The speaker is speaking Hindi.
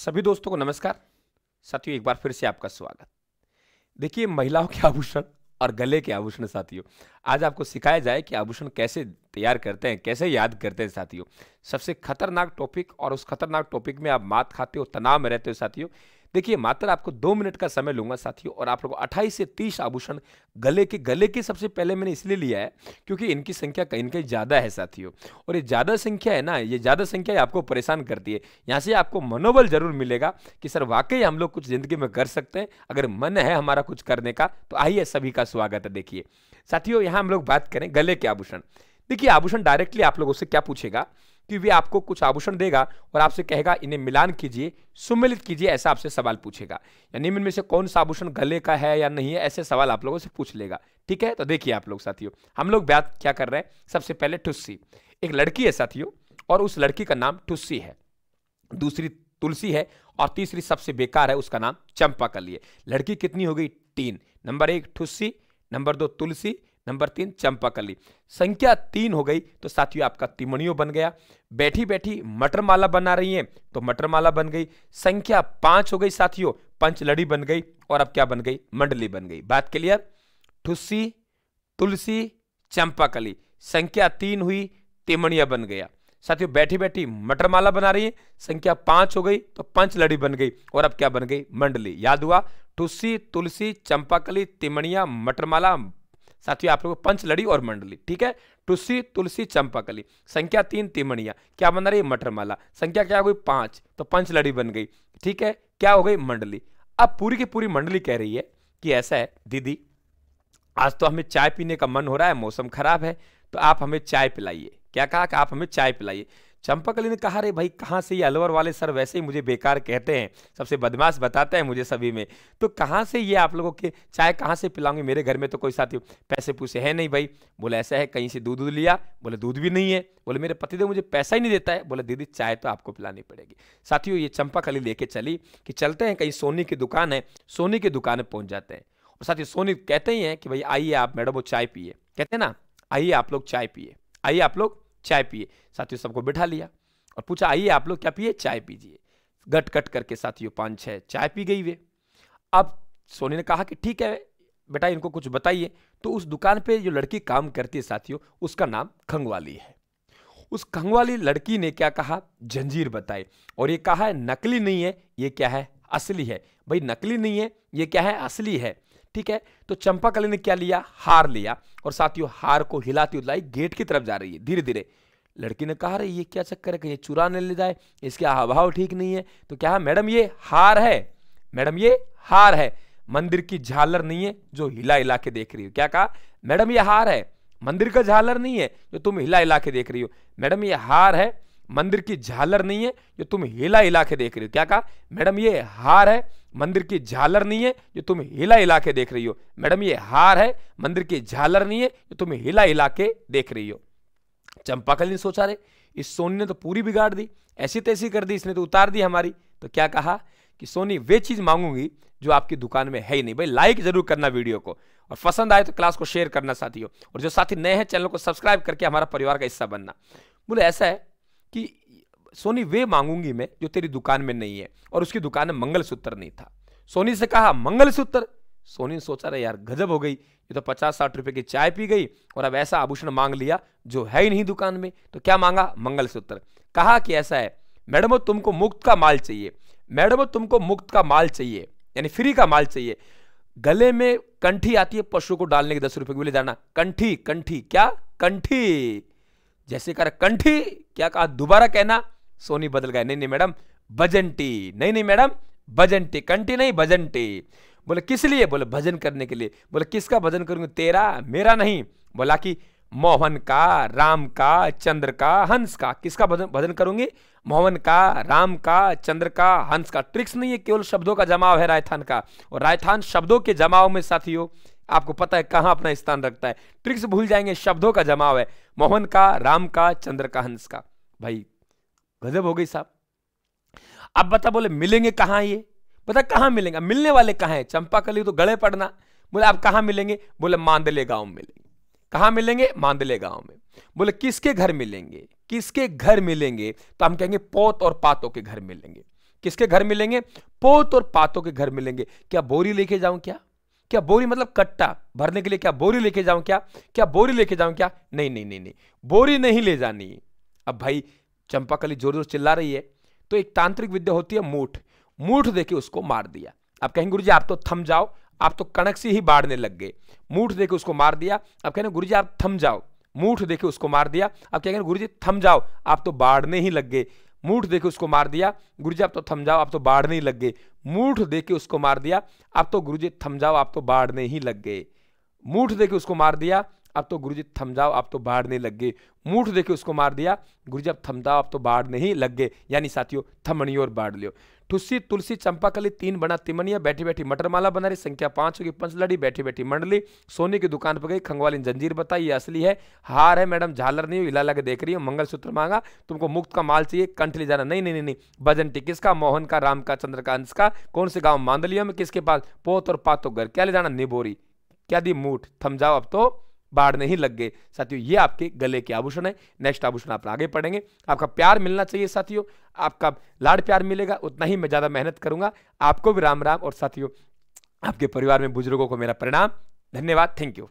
सभी दोस्तों को नमस्कार। साथियों, एक बार फिर से आपका स्वागत। देखिए, महिलाओं के आभूषण और गले के आभूषण साथियों, आज आपको सिखाया जाए कि आभूषण कैसे तैयार करते हैं, कैसे याद करते हैं साथियों। सबसे खतरनाक टॉपिक, और उस खतरनाक टॉपिक में आप मात खाते हो, तनाव में रहते हो साथियों। देखिए, मात्र आपको 2 मिनट का समय लूंगा साथियों, और आप लोगों को 28 से 30 आभूषण गले के सबसे पहले मैंने इसलिए लिया है क्योंकि इनकी संख्या कहीं ना कहीं ज़्यादा है साथियों। और ये ज़्यादा संख्या है ना, ये ज़्यादा संख्या ही आपको परेशान करती है। यहाँ से आपको मनोबल जरूर मिलेगा कि सर वाकई हम लोग कुछ जिंदगी में कर सकते हैं, अगर मन है हमारा कुछ करने का। तो आइए, सभी का स्वागत है। देखिए साथियों, यहाँ हम लोग बात करें गले के आभूषण। देखिए, आभूषण डायरेक्टली आप लोगों से क्या पूछेगा कि वे आपको कुछ आभूषण देगा और आपसे कहेगा इन्हें मिलान कीजिए, सुमेलित कीजिए, ऐसा आपसे सवाल पूछेगा। यानी इनमें से कौन सा आभूषण गले का है या नहीं है, ऐसे सवाल आप लोगों से पूछ लेगा। ठीक है, तो देखिए आप लोग साथियों, हम लोग बात क्या कर रहे हैं। सबसे पहले ठुस्सी, एक लड़की है साथियों, और उस लड़की का नाम ठुस्सी है, दूसरी तुलसी है, और तीसरी सबसे बेकार है, उसका नाम चंपाकली है। लड़की कितनी हो गई? 3। नंबर 1 ठुस्सी, नंबर 2 तुलसी, नंबर 3 चंपाकली। संख्या 3 हो गई तो साथियों आपका तिमणियों बन गया। बैठी बैठी मटर माला बना रही है तो मटर माला बन गई। संख्या 5 हो गई साथियों, पंचलड़ी बन गई। और अब क्या बन गई? मंडली बन गई। बात क्लियर? ठुस्सी, तुलसी, चंपाकली। संख्या 3 हुई, तिमणिया बन गया। साथियों, बैठी बैठी मटर माला बना रही है, संख्या 5 हो गई तो पंचलड़ी बन गई। और अब क्या बन गई? मंडली। याद हुआ? ठुस्सी, तुलसी, चंपाकली, तिमणिया, मटरमाला। साथियों, आप लोग पंचलड़ी और मंडली। ठीक है, ठुस्सी, तुलसी, चंपाकली। संख्या 3 तिमणिया, क्या बन रही है? मटरमाला। संख्या क्या हो गई? 5, तो पंचलड़ी बन गई। ठीक है, क्या हो गई? मंडली। अब पूरी की पूरी मंडली कह रही है कि ऐसा है दीदी, आज तो हमें चाय पीने का मन हो रहा है, मौसम खराब है, तो आप हमें चाय पिलाइए। क्या कहा कि आप हमें चाय पिलाइए। चंपाकली ने कहा, अरे भाई कहाँ से ये अलवर वाले सर वैसे ही मुझे बेकार कहते हैं, सबसे बदमाश बताते हैं मुझे सभी में, तो कहाँ से ये आप लोगों के चाय कहाँ से पिलाऊंगे? मेरे घर में तो कोई साथी पैसे पूछे है नहीं भाई। बोले ऐसा है, कहीं से दूध लिया? बोले दूध भी नहीं है। बोले मेरे पतिदेव मुझे पैसा ही नहीं देता है। बोले दीदी चाय तो आपको पिलानी पड़ेगी। साथियों, ये चंपाकली लेके चली कि चलते हैं कहीं, सोनी की दुकान है, सोनी की दुकान में पहुंच जाते हैं। और साथियों, सोनी कहते ही हैं कि भाई आइए आप मैडम वो चाय पिए, कहते हैं ना, आइए आप लोग चाय पिए, आइए आप लोग चाय पिए। साथियों, सबको बिठा लिया और पूछा आइए आप लोग क्या पिए? चाय पीजिए। गट गट करके साथियों 5-6 चाय पी गई वे। अब सोनी ने कहा कि ठीक है बेटा, इनको कुछ बताइए। तो उस दुकान पे जो लड़की काम करती है साथियों, उसका नाम खंगवाली है। उस खंगवाली लड़की ने क्या कहा? जंजीर बताई, और ये कहा है नकली नहीं है, ये क्या है? असली है। भाई नकली नहीं है, ये क्या है? असली है। ठीक है, तो चंपाकली ने क्या लिया? हार लिया। और साथियों, हार को हिलाती हुलाई गेट की तरफ जा रही है धीरे धीरे। लड़की ने कहा, ये क्या चक्कर है, कहीं चुरा न ले जाए, इसके हाव भाव ठीक नहीं है। तो क्या है? मैडम ये हार है, मैडम ये हार है, मंदिर की झालर नहीं है जो हिला हिला के देख रही हो। क्या कहा? मैडम ये हार है, मंदिर का झालर नहीं है जो तुम हिला हिला के देख रही हो। मैडम ये हार है, मंदिर की झालर नहीं है जो तुम हिला हिला के देख रही हो। क्या कहा? मैडम ये हार है, मंदिर की झालर नहीं है जो तुम हिला हिला के देख रही हो। मैडम ये हार है, मंदिर की झालर नहीं है जो तुम हिला हिला के देख रही हो। चंपाकली ने सोचा, रे इस सोनी ने तो पूरी बिगाड़ दी, ऐसी तैसी कर दी, इसने तो उतार दी हमारी। तो क्या कहा कि सोनी वे चीज मांगूंगी जो आपकी दुकान में है ही नहीं। भाई लाइक जरूर करना वीडियो को, और पसंद आए तो क्लास को शेयर करना साथियों, और जो साथी नए हैं चैनल को सब्सक्राइब करके हमारा परिवार का हिस्सा बनना। बोले ऐसा है कि सोनी वे मांगूंगी मैं जो तेरी दुकान में नहीं है, और उसकी दुकान में मंगलसूत्र नहीं था। सोनी से कहा मंगलसूत्र। सोनी ने सोचा, रहे यार गजब हो गई, ये तो 50-60 रुपए की चाय पी गई और अब ऐसा आभूषण मांग लिया जो है ही नहीं दुकान में। तो क्या मांगा? मंगलसूत्र। कहा कि ऐसा है मैडम, तुमको मुफ्त का माल चाहिए, मैडम तुमको मुफ्त का माल चाहिए, यानी फ्री का माल चाहिए। गले में कंठी आती है पशु को डालने की, 10 रुपए की, बोले जाना कंठी, कंठी क्या? कंठी। जैसे कहा कंठी, क्या कहा? दोबारा कहना। सोनी बदल गए, नहीं नहीं मैडम भजंटी, नहीं नहीं मैडम भजंटी, कंठी नहीं भजंटी। बोले किस लिए? बोले भजन करने के लिए। बोले किसका भजन करूंगे? तेरा, मेरा नहीं। बोला कि मोहन का, राम का, चंद्र का, हंस का। किसका भजन करूंगी? मोहन का, राम का, चंद्र का, हंस का। ट्रिक्स नहीं है, केवल शब्दों का जमाव है रायथान का, और रायथान शब्दों के जमाव में साथियों आपको पता है कहां अपना स्थान रखता है। ट्रिक्स भूल जाएंगे, शब्दों का जमाव है। मोहन का, राम का, चंद्र का, हंस का। भाई गजब हो गई साहब। अब बता, बोले मिलेंगे कहां ये? बता कहां मिलेंगे? मिलने वाले कहां है? चंपाकली तो गले पड़ना। बोले आप कहां मिलेंगे? बोले मांदले गांव में मिलेंगे। कहां मिलेंगे? मांदले गांव में। बोले किसके घर मिलेंगे? किसके घर मिलेंगे? तो हम कहेंगे पोत और पातों के घर मिलेंगे। किसके घर मिलेंगे? पोत और पातों के घर मिलेंगे। क्या बोरी लेके जाऊं? क्या बोरी मतलब कट्टा भरने के लिए? क्या बोरी लेके जाऊं? क्या बोरी लेके जाऊं? क्या नहीं नहीं नहीं नहीं, बोरी नहीं ले जानी। अब भाई चंपाकली जोर जोर चिल्ला रही है, तो एक तांत्रिक विद्या होती है मूठ देके उसको मार दिया। आप कहेंगे गुरुजी आप तो थम जाओ, आप तो कणक से ही बाढ़ने लग गए। मूठ देके उसको मार दिया। अब कहेंगे गुरुजी आप थम जाओ, मूठ देके उसको मार दिया। अब कहेंगे गुरुजी थम जाओ, आप तो बाढ़ने ही लग गए। मूठ देके उसको मार दिया। गुरुजी आप तो थम जाओ, आप तो बाढ़ने ही लग गए। मूठ देके उसको मार दिया। अब तो गुरुजी थम जाओ, आप तो बाढ़ने ही लग गए। मूठ देके उसको मार दिया। अब तो गुरुजी थम जाओ, आप तो बाढ़ने लग गए। मूठ देके उसको मार दिया। गुरुजी अब थम जाओ, आप तो बाढ़ने ही लग गए। यानी साथियों थमणी और बाढ़ लियो। ठुस्सी तुलसी चंपाकली 3 बना तिमनिया, बैठी बैठी मटर माला बना रही, संख्या 5 होगी पंचलड़ी, बैठी बैठी मंडली, सोने की दुकान पर गई, खंगवाली जंजीर बताई ये असली है, हार है मैडम झालर नहीं हो, हिला लगा देख रही हो, मंगलसूत्र मांगा, तुमको मुफ्त का माल चाहिए, कंठ ले जाना, नहीं नहीं नहीं नहीं, बजंटी किसका? मोहन का, राम का, चंद्र का, अंश का, कौन से गांव? मांदलिया में, किसके पास? पोत और पातो घर, क्या ले जाना? निबोरी, क्या दी? मूठ, थम जाओ अब तो बाढ़ नहीं लग गए। साथियों ये आपके गले के आभूषण है। नेक्स्ट आभूषण आप आगे पढ़ेंगे। आपका प्यार मिलना चाहिए साथियों, आपका लाड प्यार मिलेगा उतना ही मैं ज्यादा मेहनत करूंगा। आपको भी राम राम, और साथियों आपके परिवार में बुजुर्गों को मेरा प्रणाम। धन्यवाद, थैंक यू।